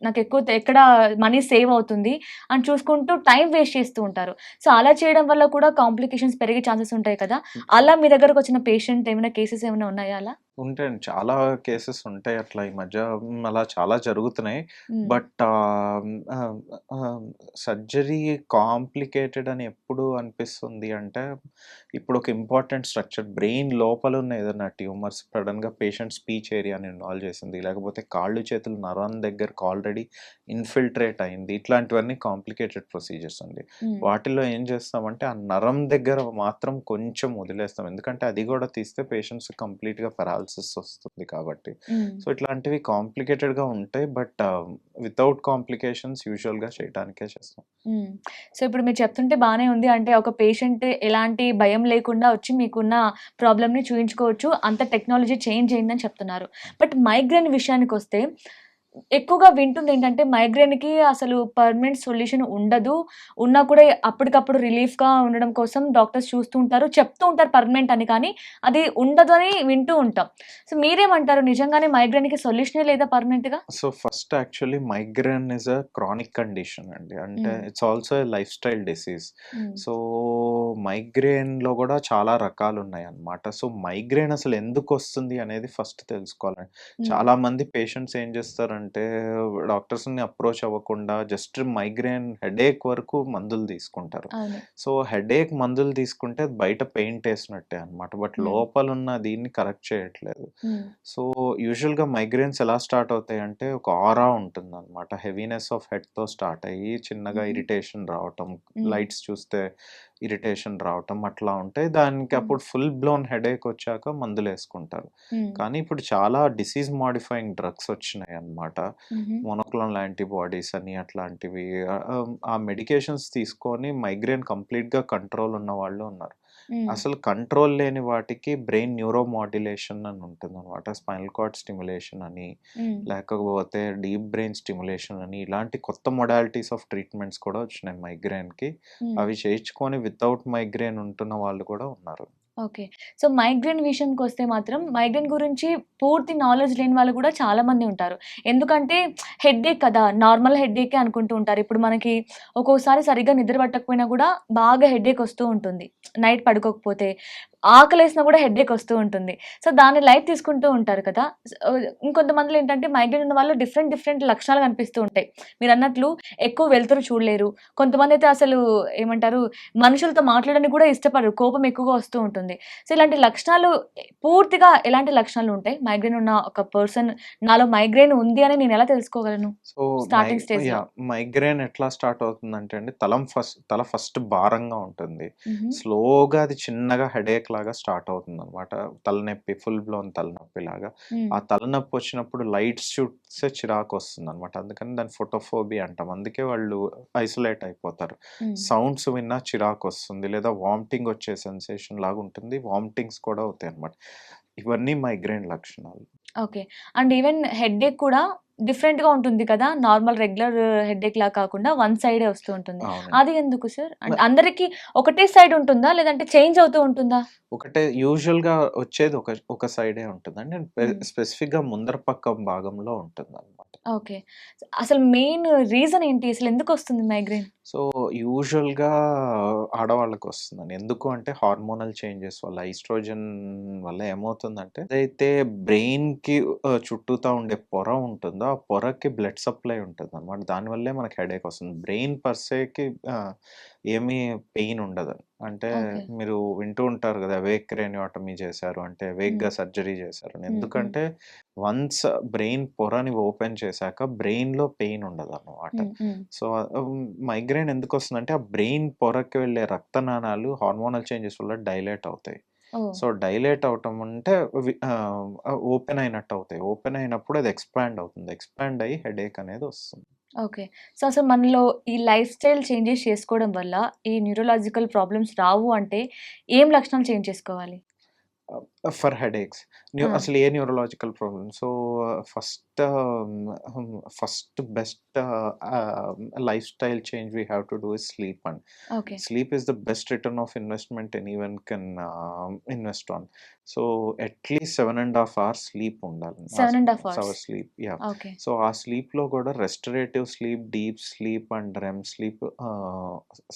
నాకెక్కువ ఎక్కడ మనీ సేవ్ అవుతుంది అని చూసుకుంటూ టైం వేస్ట్ చేస్తూ ఉంటారు. సో, అలా చేయడం వల్ల కూడా కాంప్లికేషన్స్ పెరిగే ఛాన్సెస్ ఉంటాయి కదా! అలా మీ దగ్గరకొచ్చిన పేషెంట్ ఏమైనా కేసెస్ ఏమైనా ఉన్నాయా అలా? ఉంటాయండి. చాలా కేసెస్ ఉంటాయి అట్లా ఈ మధ్య. అలా చాలా జరుగుతున్నాయి. హ్మ్. బట్ ఆహ్, ఆహ్, సర్జరీ కాంప్లికేటెడ్ అని ఎప్పుడు అనిపిస్తుంది అంటే, ఇప్పుడు ఒక ఇంపార్టెంట్ స్ట్రక్చర్ బ్రెయిన్ లోపలున్న ఏదైనా ట్యూమర్స్ సడెన్‌గా పేషెంట్ స్పీచ్ ఏరియాని ఇన్వాల్వ్ చేసింది. లేకపోతే కాళ్ళు, చేతులు నరం దగ్గరకి ఆల్రెడీ ఇన్ఫిల్ట్రేట్ అయింది. ఇట్లాంటివన్నీ కాంప్లికేటెడ్ ప్రొసీజర్స్ అండి. హ్మ్. వాటిలో ఏం చేస్తామంటే, ఆ నరం దగ్గర మాత్రం కొంచెం వదిలేస్తాం. ఎందుకంటే అది కూడా తీస్తే పేషెంట్స్ కంప్లీట్‌గా పెరాలిసిస్ వస్తుంది కాబట్టి. హ్మ్. సో, ఇట్లాంటివి కాంప్లికేటెడ్‌గా ఉంటాయి. బట్ వితౌట్ కాంప్లికేషన్స్ యూజువల్‌గా చేయటానికే చేస్తాం. హ్మ్. సో, ఇప్పుడు మీరు చెప్తుంటే బానే ఉంది. అంటే ఒక పేషెంట్ ఎలాంటి భయం లేకుండా వచ్చి మీకున్న ప్రాబ్లమ్‌ని చూయించుకోవచ్చు. అంత టెక్నాలజీ చేంజ్ అయిందని చెప్తున్నారు. బట్ మైగ్రేన్ విషయానికొస్తే ఎక్కువగా వింటుందేంటంటే మైగ్రేన్‌కి అసలు పర్మనెంట్ సొల్యూషన్ ఉండదు. ఉన్నా కూడా అప్పటికప్పుడు రిలీఫ్‌గా ఉండడం కోసం డాక్టర్స్ చూస్తూ ఉంటారు. చెప్తూ ఉంటారు పర్మనెంట్ అని. కానీ అది ఉండదని వింటూ ఉంటాం. సో, మీరేమంటారు? నిజంగానే మైగ్రేన్‌కి సొల్యూషనే లేదా పర్మనెంట్‌గా? So, first actually migraine is a chronic condition అండి. అంటే హ్మ్. It's also a life style disease. హ్మ్. సో, మైగ్రేన్‌లో గూడా చాలా రకాలున్నాయన్నమాట. సో, మైగ్రేన్ అసలు ఎందుకొస్తుంది అనేది ఫస్ట్ తెలుసుకోవాలండి. హ్మ్. చాలామంది పేషెంట్స్ ఏం జేస్తారంటే డాక్టర్స్‌ని అప్రోచ్ అవ్వకుండా జస్ట్ మైగ్రేన్ హెడేక్ వరకు మందులు తీసుకుంటారు. అవును. సో, హెడేక్ మందులు తీసుకుంటే అది బయట పెయింట్ ఏసినట్టే అన్నమాట. బట్ హ్మ్. లోపలున్న దీన్ని కరెక్ట్ చేయట్లేదు. హ్మ్. సో, యూజువల్‌గా మైగ్రేన్స్ ఎలా స్టార్ట్ అవుతాయంటే, ఒక ఆరా ఉంటుందనమాట. హెవీనెస్ ఆఫ్ హెడ్‌తో స్టార్ట్ అయ్యి, చిన్నగా హుహు. ఇరిటేషన్ రావటం, హ్మ్. లైట్స్ చూస్తే ఇరిటేషన్ రావటం అట్లా ఉంటాయి. దానికి హ్మ్. అప్పుడు ఫుల్ బ్లోన్ హెడేక్ వచ్చాక మందులేసుకుంటారు. హ్మ్. కానీ ఇప్పుడు చాలా డిసీజ్ మోడిఫైయింగ్ డ్రగ్స్ వచ్చినాయన్నమాట. హుహు. మోనోక్లోనల్ యాంటీబాడీస్ అని అట్లాంటివి. ఆ మెడికేషన్స్ తీసుకొని మైగ్రేన్ కంప్లీట్‌గా కంట్రోల్ ఉన్న వాళ్ళు ఉన్నారు. హ్మ్. అసలు కంట్రోల్ లేని వాటికి బ్రెయిన్ న్యూరో మాడ్యులేషన్ అని ఉంటుందనమాట. స్పైనల్ కార్డ్ స్టిమ్యులేషన్ అని, హ్మ్. లేకపోతే డీప్ బ్రెయిన్ స్టిమ్యులేషన్ అని ఇలాంటి కొత్త మొడాలిటీస్ ఆఫ్ ట్రీట్మెంట్స్ కూడా వచ్చినాయి మైగ్రేన్‌కి. హ్మ్. అవి చేయించుకొని వితౌట్ మైగ్రేన్ ఉంటున్న వాళ్ళు కూడా ఉన్నారు. ఓకే. సో, మైగ్రేన్ విషయంకొస్తే మాత్రం మైగ్రేన్ గురించి పూర్తి నాలెడ్జ్ లేని వాళ్ళు కూడా చాలా మంది ఉంటారు. ఎందుకంటే హెడ్‌ఏక్ కదా! నార్మల్ హెడ్‌ఏకే అనుకుంటూ ఉంటారు. ఇప్పుడు మనకి ఒక్కోసారి సరిగ్గా నిద్ర పట్టకపోయినా కూడా బాగా హెడ్‌ఏక్ వస్తూ ఉంటుంది. నైట్ పడుకోకపోతే. ఆకలేసినా కూడా హెడ్‌ఏక్ వస్తూ ఉంటుంది. సో, దాన్ని లైట్ తీసుకుంటూ ఉంటారు కదా! ఇంకొంతమందిలో ఏంటంటే మైగ్రేన్ ఉన్న వాళ్ళు డిఫరెంట్ డిఫరెంట్ లక్షణాలు కనిపిస్తూ ఉంటాయి. మీరన్నట్లు ఎక్కువ వెలుతురు చూడలేరు. కొంతమందైతే అసలు ఏమంటారు మనుషులతో మాట్లాడడానికి కూడా ఇష్టపడరు. కోపం ఎక్కువగా వస్తూ ఉంటుంది. సో, ఇలాంటి లక్షణాలు పూర్తిగా ఎలాంటి లక్షణాలుంటాయి? మైగ్రేన్ ఉన్న ఒక పర్సన్ నాలో మైగ్రేన్ ఉంది అని నేనెలా తెలుసుకోగలను? సో, స్టార్టింగ్ స్టేజ్‌లో. మైగ్రేన్ ఎట్లా స్టార్ట్ అవుతుందంటే అండి, తల ఫస్ట్ భారంగా ఉంటుంది. హుహు. స్లోగా అది చిన్నగా హెడేక్ లాగా స్టార్ట్ అవుతుందనమాట. తలనొప్పి, ఫుల్ బ్లోన్ తలనొప్పిలాగా. హ్మ్. ఆ తలనొప్పి వచ్చినప్పుడు లైట్స్ చూస్తే చిరాకొస్తుందనమాట. అందుకని దాన్ని ఫోటోఫోబియా అంటాం. అందుకే వాళ్ళు ఐసోలేట్ అయిపోతారు. హ్మ్. సౌండ్స్ విన్నా చిరాకొస్తుంది. లేదా వామిటింగ్ వచ్చే సెన్సేషన్ లాగా ఉంటుంది. వామిటింగ్స్ కూడా అవుతాయనమాట. ఇవన్నీ మైగ్రేన్ లక్షణాలు. ఓకే. అండ్ ఈవెన్ హెడ్‌ఏక్ కూడా డిఫరెంట్‌గా ఉంటుంది కదా! నార్మల్ రెగ్యులర్ హెడ్‌ఏక్‌లా కాకుండా వన్ సైడే వస్తూ ఉంటుంది. అవునండి. అది ఎందుకు సార్? అందరికి ఒకటే సైడ్ ఉంటుందా? లేదంటే చేంజ్ అవుతూ ఉంటుందా? ఒకటే యూజువల్‌గా వచ్చేది ఒక సైడే ఉంటుందండి. హ్మ్. స్పెసిఫిక్‌గా ముందర పక్క భాగంలో ఉంటుందనమాట. ఓకే. అసలు మెయిన్ రీజన్ ఏంటి? అసలు ఎందుకొస్తుంది మైగ్రేన్? సో, యూజువల్‌గా ఆడవాళ్ళకొస్తుందండి. ఎందుకు అంటే హార్మోనల్ చేంజెస్ వల్ల, ఈస్ట్రోజన్ వల్ల ఏమవుతుందంటే, ఏదైతే బ్రెయిన్‌కి చుట్టూతా ఉండే పొర ఉంటుందో, ఆ పొరకి బ్లడ్ సప్లై ఉంటదనమాట. దానివల్లే మనకి హెడేక్ వస్తుంది. బ్రెయిన్ పర్ సేకి ఏమీ పెయిన్ ఉండదు. అంటే ఓకే. మీరు వింటూ ఉంటారు గదా! అవేక్ క్రేనియోటమీ చేశారు అంటే, హ్మ్. అవేక్‌గా సర్జరీ చేశారని. హ్మ్. హ్మ్. ఎందుకంటే, వన్స్ బ్రెయిన్ పొరని ఓపెన్ చేశాక బ్రెయిన్‌లో పెయిన్ ఉండదనమాట. హ్మ్. హ్మ్. సో, మైగ్రేన్ ఎందుకొస్తుందంటే, ఆ బ్రెయిన్ పొరకి వెళ్ళే రక్తనాళాలు హార్మోనల్ చేంజెస్ వల్ల డైలేట్ అవుతాయి. ఓహ్! సో, డైలేట్ అవ్వటం అంటే ఓపెన్ అయినట్టు అవుతాయి. ఓపెన్ అయినప్పుడు అది ఎక్స్‌పాండ్ అవుతుంది. ఎక్స్‌పాండ్ అయ్యి హెడేక్ అనేది వస్తుంది. ఓకే. సో, అసలు మనలో ఈ లైఫ్ స్టైల్ చేంజెస్ చేసుకోవడం వల్ల ఈ న్యూరోలాజికల్ ప్రాబ్లమ్స్ రావు అంటే ఏం లక్షణాలు చేంజ్ చేసుకోవాలి? For headaches. ఆ! అసలు ఏ neurological problem. So, first best lifestyle change we have to do is sleep అండి. Okay. Sleep is the best return of investment anyone can invest on. So, at least 7½ hours sleep ఉండాలి. 7½ hours. Hours sleep. Yeah! Okay. So, ఆ స్లీప్‌లో కూడా restorative sleep, deep sleep and REM sleep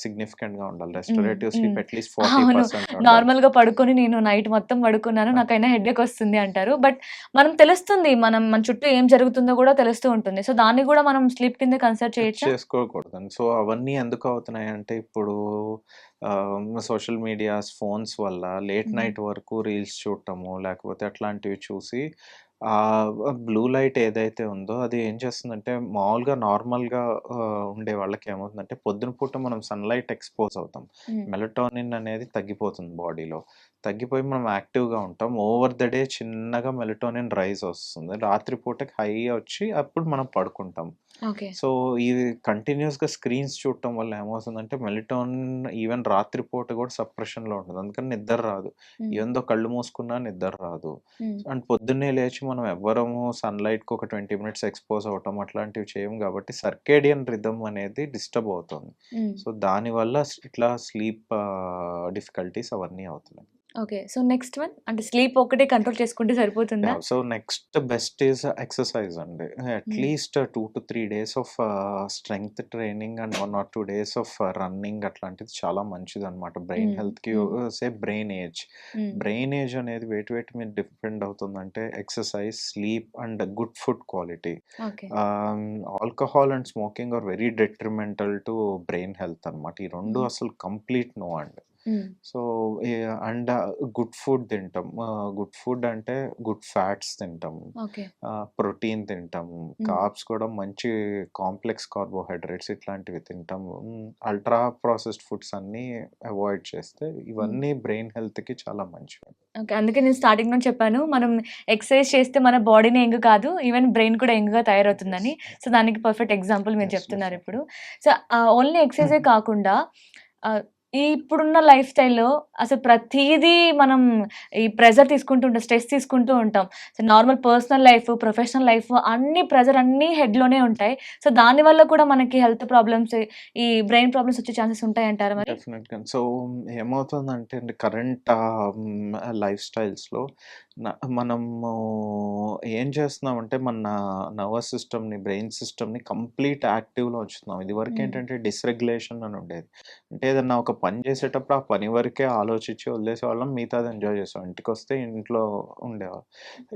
సిగ్నిఫికెంట్‌గా ఉండాలి. Hmm. రెస్టరేటివ్ హ్మ్. Sleep at least అవును. 40% ఉండాలి. నార్మల్‌గా పడుకొని నేను నైట్ మొత్తం పడుకున్నాను. నాకైనా హెడేక్ వస్తుంది అంటారు. బట్ మనం తెలుస్తుంది. మన చుట్టూ ఏం జరుగుతుందో గూడా తెలుస్తూ ఉంటుంది. సో, దాన్ని గూడా మనం స్లీప్ కింద కన్సిడర్ చేయొచ్చా? చేసుకోకూడదండి. సో, అవన్నీ ఎందుకు అవుతున్నాయంటే ఇప్పుడు సోషల్ మీడియాస్, ఫోన్స్ వల్ల లేట్ హ్మ్. నైట్ వరకు రీల్స్ చూడటము, లేకపోతే అట్లాంటివి చూసి బ్లూ లైట్ ఏదైతే ఉందో అది ఏం చేస్తుందంటే మామూలుగా నార్మల్‌గా ఉండే వాళ్ళకి ఏమవుతుందంటే పొద్దున పూట మనం సన్‌లైట్ ఎక్స్‌పోజ్ అవుతాం. హ్మ్. మెలటోనిన్ అనేది తగ్గిపోతుంది బాడీలో. తగ్గిపోయి మనం యాక్టివ్‌గా ఉంటాం. ఓవర్ ద డే చిన్నగా మెలటోనిన్ రైజ్ వస్తుంది. రాత్రి పూటకి హై వచ్చి అప్పుడు మనం పడుకుంటాం. ఓకే. సో, ఇది కంటిన్యూయస్‌గా స్క్రీన్స్ చూడటం వల్ల ఏమవుతుందంటే మెలటోనిన్ ఈవెన్ రాత్రి పూట కూడా సప్రెషన్‌లో ఉంటది. అందుకని నిద్ర రాదు. హ్మ్. ఈవెన్ దో కళ్ళు మూసుకున్నా నిద్ర రాదు. హ్మ్. అండ్ పొద్దున్నే లేచి మనం ఎవ్వరము సన్‌లైట్‌కి ఒక 20 మినిట్స్ ఎక్స్‌పోజ్ అవ్వటం అట్లాంటివి చేయము కాబట్టి సర్కేడియన్ రిథమ్ అనేది డిస్టర్బ్ అవుతుంది. హ్మ్. సో, దానివల్ల ఇట్లా స్లీప్ డిఫికల్టీస్ అవన్నీ అవుతున్నాయి. ఓకే. సో, నెక్స్ట్ వన్ అంటే స్లీప్ ఒక్కటే కంట్రోల్ చేసుకుంటే సరిపోతుందా? Yeah! So, next best is exercise అండి. Hmm. At least 2-3 days of strength training and 1 or 2 days of running అట్లాంటిది చాలా మంచిదనమాట. Brain hmm. హెల్త్‌కి hmm. Brain age. Hmm. Brain age అనేది వేటి మీద డిపెండ్ అవుతుందంటే exercise, sleep and good food quality. Okay. Alcohol and smoking are very detrimental to brain health అనమాట. ఈ 2 హ్మ్. అసలు కంప్లీట్ నో అండి. హ్మ్. సో, అండ్ గుడ్ ఫుడ్ తింటాం. గుడ్ ఫుడ్ అంటే గుడ్ ఫ్యాట్స్ తింటాము. ఓకే. ప్రోటీన్ తింటాము. హ్మ్. కార్బ్స్ కూడా మంచి కాంప్లెక్స్ కార్బోహైడ్రేట్స్ ఇట్లాంటివి తింటాము. అల్ట్రా ప్రాసెస్డ్ ఫుడ్స్ అన్నీ అవాయిడ్ చేస్తే హ్మ్. ఇవన్నీ బ్రెయిన్ హెల్త్‌కి చాలా మంచివి. ఓకే. అందుకే నేను స్టార్టింగ్‌లో చెప్పాను. మనం ఎక్సర్సైజ్ చేస్తే మన బాడీనే యంగ్ కాదు. ఈవెన్ బ్రెయిన్ కూడా యంగ్‌గా యెస్. తయారవుతుందని. సో, దానికి పర్ఫెక్ట్ ఎగ్జాంపుల్ మీరు యెస్. చెప్తున్నారిప్పుడు. డెఫినెట్‌లీ. సో, ఓన్లీ ఎక్సర్సైజే కాకుండా ఈ ఇప్పుడున్న లైఫ్ స్టైల్‌లో అసలు ప్రతీదీ మనం ఈ ప్రెషర్ తీసుకుంటూ ఉంటాం. స్ట్రెస్ తీసుకుంటూ ఉంటాం. So, normal personal life, professional life అన్ని ప్రెషర్ అన్నీ హెడ్‌లోనే ఉంటాయి. సో, దానివల్ల కూడా మనకి హెల్త్ ప్రాబ్లమ్స్, ఈ బ్రెయిన్ ప్రాబ్లమ్స్ వచ్చే ఛాన్సెస్ ఉంటాయంటారా మరి? డెఫినెట్‌గా. సో, ఏమవుతుందంటే అండి కరెంట్ లైఫ్ స్టైల్స్‌లో న మనము ఏం చేస్తున్నామంటే మన నర్వస్ సిస్టమ్‌ని, బ్రెయిన్ సిస్టమ్‌ని కంప్లీట్ యాక్టివ్‌లో ఉంచుతున్నాం. హ్మ్. ఇదివరకేంటంటే డిస్‌రెగ్యులేషన్ అని ఉండేది. అంటే ఏదన్నా ఒక పని చేసేటప్పుడు ఆ పని వరకే ఆలోచించి వదిలేసేవాళ్ళం. మిగతాది ఎంజాయ్ చేసేవాళ్ళం. ఇంటికొస్తే ఇంట్లో ఉండేవాళ్ళం.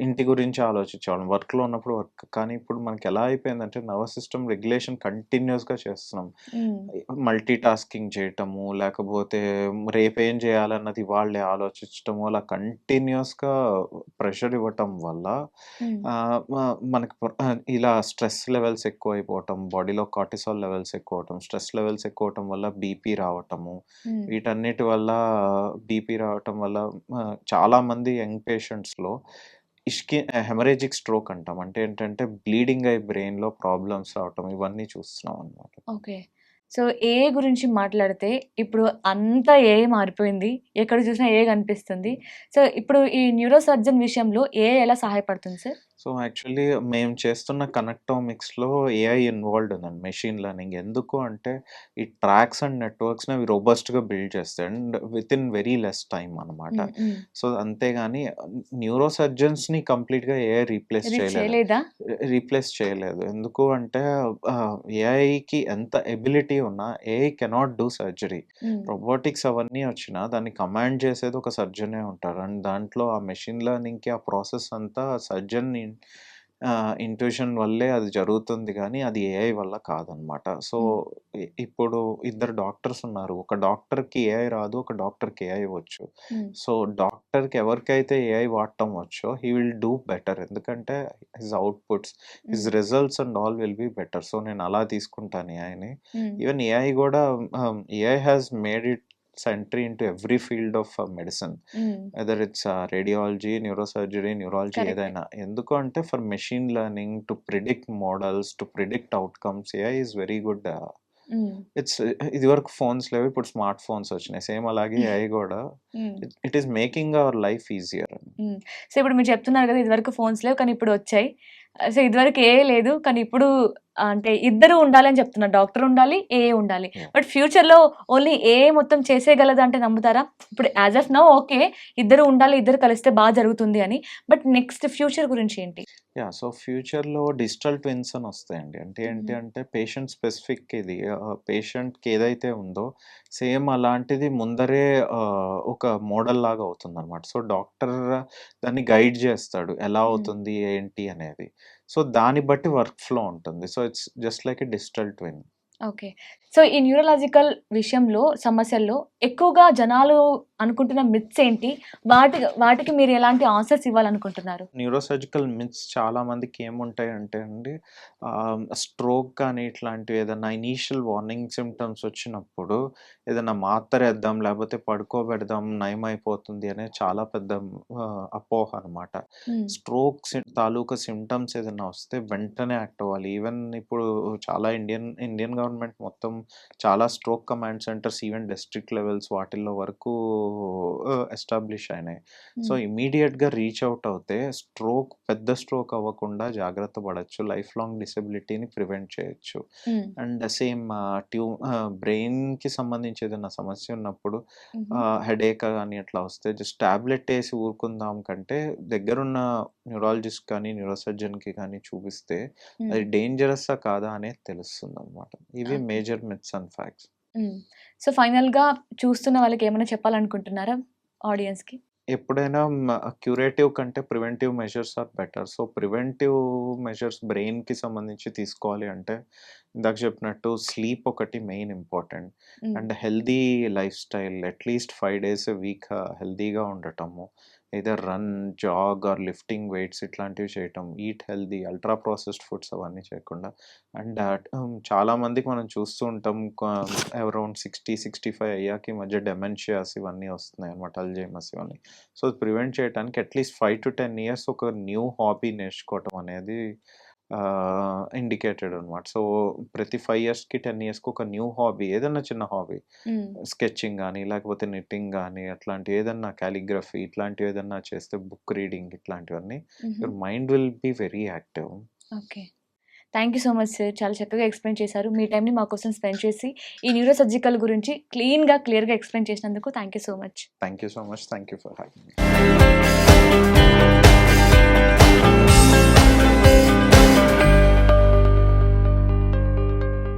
ఇంటి గురించి ఆలోచించేవాళ్ళం. వర్క్‌లో ఉన్నప్పుడు వర్క్. కానీ ఇప్పుడు మనకెలా అయిపోయిందంటే నర్వస్ సిస్టమ్ రెగ్యులేషన్ కంటిన్యూయస్‌గా చేస్తున్నాం. హ్మ్. మల్టీ టాస్కింగ్ చేయటము, లేకపోతే రేపేం చేయాలన్నది ఇవాళే ఆలోచించటము, అలా కంటిన్యూయస్‌గా ప్రెషర్ ఇవ్వటం వల్ల హ్మ్. మనకి ఇలా స్ట్రెస్ లెవెల్స్ ఎక్కువైపోవటం, బాడీలో కార్టిసాల్ లెవెల్స్ ఎక్కువవటం, స్ట్రెస్ లెవెల్స్ ఎక్కువవటం వల్ల బీపీ రావటము, హ్మ్. వీటన్నిటి వల్ల బీపీ రావటం వల్ల చాలామంది యంగ్ పేషెంట్స్‌లో హెమరేజిక్ స్ట్రోక్ అంటాం. అంటే ఏంటంటే బ్లీడింగ్ అయ్యి బ్రెయిన్‌లో ప్రాబ్లమ్స్ రావటం ఇవన్నీ చూస్తున్నాం అన్నమాట. ఓకే. సో, ఏఐ గురించి మాట్లాడితే ఇప్పుడు అంతా ఏఐ మారిపోయింది. ఎక్కడ చూసినా ఏఐ కనిపిస్తుంది. సో, ఇప్పుడు ఈ న్యూరో సర్జన్ విషయంలో ఏఐ ఎలా సహాయపడుతుంది సార్? సో, యాక్చువల్లీ మేము చేస్తున్న కనెక్టోమిక్స్‌లో ఏఐ ఇన్వాల్వ్డ్ ఉందండి. Machine learning. ఎందుకు అంటే ఈ ట్రాక్స్ అండ్ నెట్వర్క్స్‌ని అవి రోబస్ట్‌గా బిల్డ్ చేస్తాయి. And within very less time అనమాట. హ్మ్. హ్మ్. సో, అంతేగాని న్యూరో సర్జన్స్‌ని కంప్లీట్‌గా ఏఐ రీప్లేస్ రీచ్ చేయలేదండి. చేయలేదా? రీప్లేస్ చేయలేదు. ఎందుకు అంటే ఏఐకి ఎంత ఎబిలిటీ ఉన్నా ఏఐ కెనాట్ డూ సర్జరీ. హ్మ్. రోబోటిక్స్ అవన్నీ వచ్చినా దాన్ని కమాండ్ చేసేది ఒక సర్జనే ఉంటారు. అండ్ దాంట్లో ఆ మెషిన్ లెర్నింగ్‌కి ఆ ప్రాసెస్ అంతా సర్జన్ ఇంట్యూషన్ వల్లే అది జరుగుతుంది గానీ, అది ఏఐ వల్ల కాదనమాట. సో, హ్మ్. ఇప్పుడు ఇద్దరు డాక్టర్స్ ఉన్నారు. ఒక డాక్టర్‌కి ఏఐ రాదు. ఒక డాక్టర్‌కి ఏఐ వచ్చు. హ్మ్. సో, డాక్టర్‌కి ఎవరికైతే ఏఐ వాడటం వచ్చో హీ విల్ డూ బెటర్. ఎందుకంటే his outputs, his hmm. Results and all will be better. So, నేను అలా తీసుకుంటాను ఏఐని. హ్మ్. ఈవెన్ ఏఐ గూడా AI has made its entry into every field of medicine. Hmm. Whether it's radiology, neurosurgery, neurology correct. ఏదైనా. ఎందుకు అంటే for machine learning to predict models, to predict outcomes AI is very good. Hmm. It's ఇదివరకు phones లేవు. ఇప్పుడు smart phones వచ్చినాయి. Same అలాగే AI గూడా హ్మ్. It is making our life easier. హ్మ్. సో, ఇప్పుడు మీరు చెప్తున్నారు గదా! ఇదివరకు ఫోన్స్ లేవు. కానీ ఇప్పుడొచ్చాయి. సో, ఇదివరకు ఏఐ లేదు. కానీ ఇప్పుడు అంటే ఇద్దరు ఉండాలని చెప్తున్నారు. డాక్టర్ ఉండాలి, ఏఐ ఉండాలి. యాహ్! బట్ ఫ్యూచర్‌లో ఓన్లీ ఏఐ మొత్తం చేసేయగలదంటే నమ్ముతారా? ఇప్పుడు యాస్ ఆఫ్ నౌ ఓకే. ఇద్దరు ఉండాలి, ఇద్దరు కలిస్తే జరుగుతుంది అని. బట్ నెక్స్ట్ ఫ్యూచర్ గురించి ఏంటి? సో, ఫ్యూచర్‌లో డిజిటల్ ట్విన్స్ అని వస్తాయండి. అంటే ఏంటి హుహు. అంటే పేషెంట్ స్పెసిఫిక్ ఇది పేషెంట్‌కి ఏదైతే ఉందో సేమ్ అలాంటిది ముందరే ఒక మోడల్‌లాగా అవుతుందనమాట. సో, డాక్టర్ దాన్ని గైడ్ చేస్తాడు. ఎలా హ్మ్. అవుతుంది, ఏంటి అనేది. సో, దాన్ని బట్టి వర్క్ ఫ్లో ఉంటుంది. So, it's just like a digital twin. Okay. So, ఈ న్యూరలాజికల్ విషయంలో సమస్యల్లో ఎక్కువగా జనాలు అనుకుంటున్న మిత్స్ ఏంటి? వాటికి మీరు ఎలాంటి ఆన్సర్స్ ఇవ్వాలనుకుంటున్నారు? న్యూరోసర్జికల్ మిత్స్ చాలా మందికి ఏముంటాయంటే అండి స్ట్రోక్ కానీ ఇట్లాంటివి ఏదన్నా ఇనీషియల్ వార్నింగ్ సిమ్టమ్స్ వచ్చినప్పుడు ఏదన్నా మాత్రేద్దాం లేకపోతే పడుకోబెడదాం నయమైపోతుంది అనేది చాలా పెద్ద అపోహ అనమాట. హ్మ్. స్ట్రోక్ తాలూకా సిమ్టమ్స్ ఏదన్నా వస్తే వెంటనే యాక్ట్ అవ్వాలి. ఈవెన్ ఇప్పుడు చాలా ఇండియన్ గవర్నమెంట్ మొత్తం చాలా stroke command centres even district levels వాటిల్లో వరకు ఎస్టాబ్లిష్ అయినాయి. సో, హ్మ్. ఇమ్మీడియేట్‌గా రీచ్ ఔట్ అవుతే పెద్ద స్ట్రోక్ అవ్వకుండా జాగ్రత్త పడొచ్చు. లైఫ్ లాంగ్ డిసెబిలిటీని ప్రివెంట్ చేయొచ్చు. హ్మ్. అండ్ సేమ్ బ్రెయిన్‌కి సంబంధించి ఏదైనా సమస్య ఉన్నప్పుడు హుహు. హెడేక్ గాని అట్లా వస్తే జస్ట్ టాబ్లెట్ ఏసి ఊరుకుందాం కంటే దగ్గరున్న న్యూరాలజిస్ట్ కానీ, న్యూరోసర్జన్‌కి కానీ చూపిస్తే హ్మ్. అది డేంజరస్సా కాదా అనేది తెలుస్తుందనమాట. ఇవి okay. Major myths and facts. Hmm. So, ఫైనల్‌గా చూస్తున్న వాళ్ళకేమైనా చెప్పాలనుకుంటున్నారా ఆడియన్స్‌కి? ఎప్పుడైనా క్యూరేటివ్ కంటే preventive measures are better. So, preventive measures బ్రెయిన్‌కి సంబంధించి తీసుకోవాలి అంటే, ఇందాక చెప్పినట్టు స్లీప్ ఒకటి main important. Hmm. And healthy lifestyle at least 5 days a week హెల్తీగా ఉండటము. Either run, jog or lifting weights ఇట్లాంటివి చేయటం. Eat healthy, ultra processed foods అవన్నీ చేయకుండా. అండ్ చాలా మందికి మనం చూస్తూ ఉంటాం అరౌండ్ 60, 65 అయ్యాక ఈ మధ్య డెమెన్షియాస్ ఇవన్నీ వస్తున్నాయన్నమాట. అల్జైమర్స్ ఇవన్నీ. సో, ప్రివెంట్ చేయటానికి అట్‌లీస్ట్ 5-10 ఇయర్స్ ఒక న్యూ హాబీ నేర్చుకోవటం అనేది ఇండికేటెడ్ అనమాట. సో ప్రతి 5 ఇయర్స్‌కి 10 ఇయర్స్‌కి ఒక న్యూ హాబీ, ఏదన్నా చిన్న హాబీ, స్కెచింగ్ గానీ, లేకపోతే నిట్టింగ్ గానీ, అట్లాంటివి ఏదన్నా కాలిగ్రఫీ ఇట్లాంటివి ఏదన్నా చేస్తే, బుక్ రీడింగ్ ఇట్లాంటివన్నీ, your mind will be very active. Okay. Thank you so much sir. చాలా చక్కగా ఎక్స్‌ప్లెయిన్ చేశారు. మీ టైమ్‌ని మా కోసం స్పెండ్ చేసి ఈ న్యూరో సర్జికల్ గురించి క్లియర్‌గా ఎక్స్‌ప్లెయిన్ చేసినందుకు thank you so much. Thank you so much. Thank you for having me.